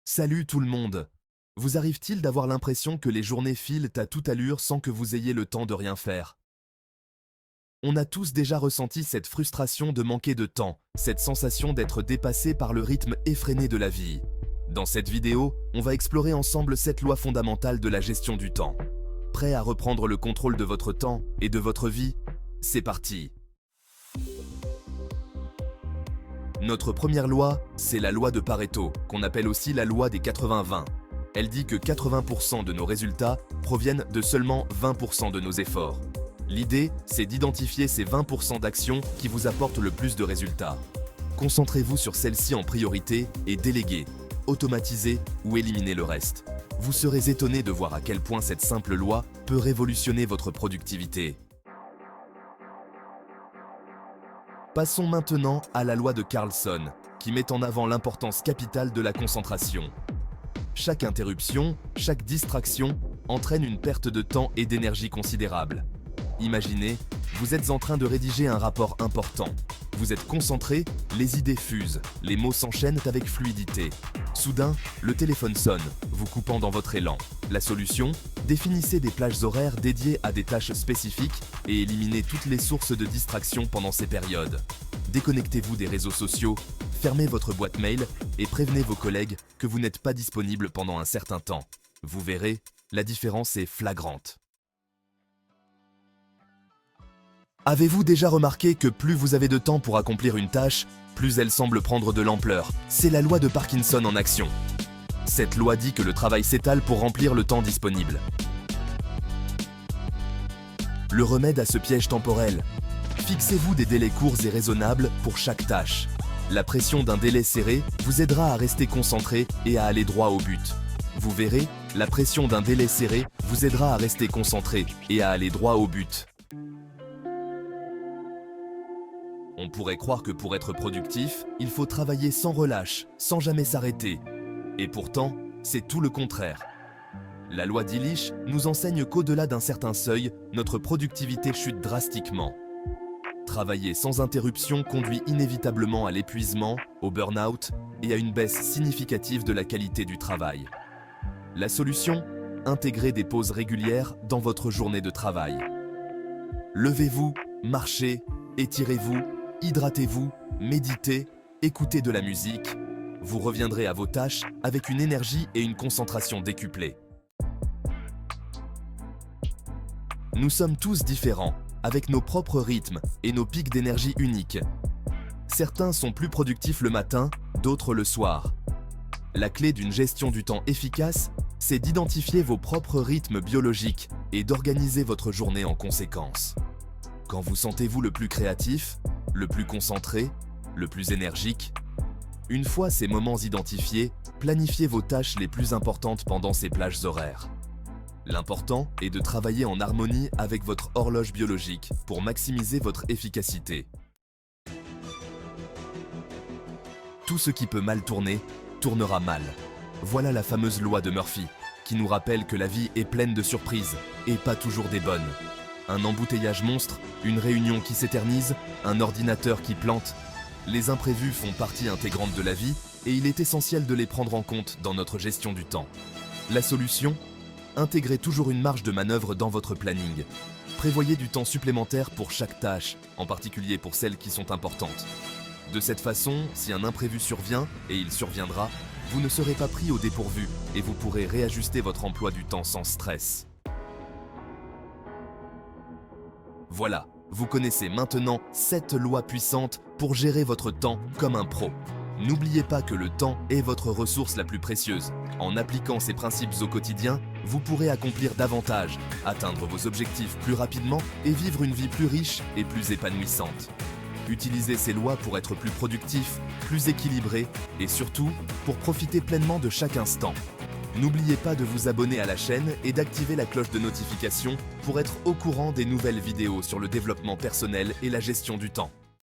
Salut tout le monde! Vous arrive-t-il d'avoir l'impression que les journées filent à toute allure sans que vous ayez le temps de rien faire? On a tous déjà ressenti cette frustration de manquer de temps, cette sensation d'être dépassé par le rythme effréné de la vie. Dans cette vidéo, on va explorer ensemble cette loi fondamentale de la gestion du temps. Prêt à reprendre le contrôle de votre temps et de votre vie? C'est parti! Notre première loi, c'est la loi de Pareto, qu'on appelle aussi la loi des 80-20. Elle dit que 80% de nos résultats proviennent de seulement 20% de nos efforts. L'idée, c'est d'identifier ces 20% d'actions qui vous apportent le plus de résultats. Concentrez-vous sur celles-ci en priorité et déléguez, automatisez ou éliminez le reste. Vous serez étonné de voir à quel point cette simple loi peut révolutionner votre productivité. Passons maintenant à la loi de Carlson, qui met en avant l'importance capitale de la concentration. Chaque interruption, chaque distraction entraîne une perte de temps et d'énergie considérable. Imaginez, vous êtes en train de rédiger un rapport important. Vous êtes concentré, les idées fusent, les mots s'enchaînent avec fluidité. Soudain, le téléphone sonne, vous coupant dans votre élan. La solution? Définissez des plages horaires dédiées à des tâches spécifiques et éliminez toutes les sources de distraction pendant ces périodes. Déconnectez-vous des réseaux sociaux, fermez votre boîte mail et prévenez vos collègues que vous n'êtes pas disponible pendant un certain temps. Vous verrez, la différence est flagrante. Avez-vous déjà remarqué que plus vous avez de temps pour accomplir une tâche, plus elle semble prendre de l'ampleur? C'est la loi de Parkinson en action. Cette loi dit que le travail s'étale pour remplir le temps disponible. Le remède à ce piège temporel: fixez-vous des délais courts et raisonnables pour chaque tâche. La pression d'un délai serré vous aidera à rester concentré et à aller droit au but. Vous verrez, la pression d'un délai serré vous aidera à rester concentré et à aller droit au but. On pourrait croire que pour être productif, il faut travailler sans relâche, sans jamais s'arrêter. Et pourtant, c'est tout le contraire. La loi d'Illich nous enseigne qu'au-delà d'un certain seuil, notre productivité chute drastiquement. Travailler sans interruption conduit inévitablement à l'épuisement, au burn-out et à une baisse significative de la qualité du travail. La solution? Intégrez des pauses régulières dans votre journée de travail. Levez-vous, marchez, étirez-vous, hydratez-vous, méditez, écoutez de la musique. Vous reviendrez à vos tâches avec une énergie et une concentration décuplées. Nous sommes tous différents, avec nos propres rythmes et nos pics d'énergie uniques. Certains sont plus productifs le matin, d'autres le soir. La clé d'une gestion du temps efficace, c'est d'identifier vos propres rythmes biologiques et d'organiser votre journée en conséquence. Quand vous sentez-vous le plus créatif, le plus concentré, le plus énergique? Une fois ces moments identifiés, planifiez vos tâches les plus importantes pendant ces plages horaires. L'important est de travailler en harmonie avec votre horloge biologique pour maximiser votre efficacité. Tout ce qui peut mal tourner, tournera mal. Voilà la fameuse loi de Murphy, qui nous rappelle que la vie est pleine de surprises, et pas toujours des bonnes. Un embouteillage monstre, une réunion qui s'éternise, un ordinateur qui plante. Les imprévus font partie intégrante de la vie et il est essentiel de les prendre en compte dans notre gestion du temps. La solution? Intégrez toujours une marge de manœuvre dans votre planning. Prévoyez du temps supplémentaire pour chaque tâche, en particulier pour celles qui sont importantes. De cette façon, si un imprévu survient, et il surviendra, vous ne serez pas pris au dépourvu et vous pourrez réajuster votre emploi du temps sans stress. Voilà, vous connaissez maintenant 7 lois puissantes pour gérer votre temps comme un pro. N'oubliez pas que le temps est votre ressource la plus précieuse. En appliquant ces principes au quotidien, vous pourrez accomplir davantage, atteindre vos objectifs plus rapidement et vivre une vie plus riche et plus épanouissante. Utilisez ces lois pour être plus productif, plus équilibré et surtout pour profiter pleinement de chaque instant. N'oubliez pas de vous abonner à la chaîne et d'activer la cloche de notification pour être au courant des nouvelles vidéos sur le développement personnel et la gestion du temps.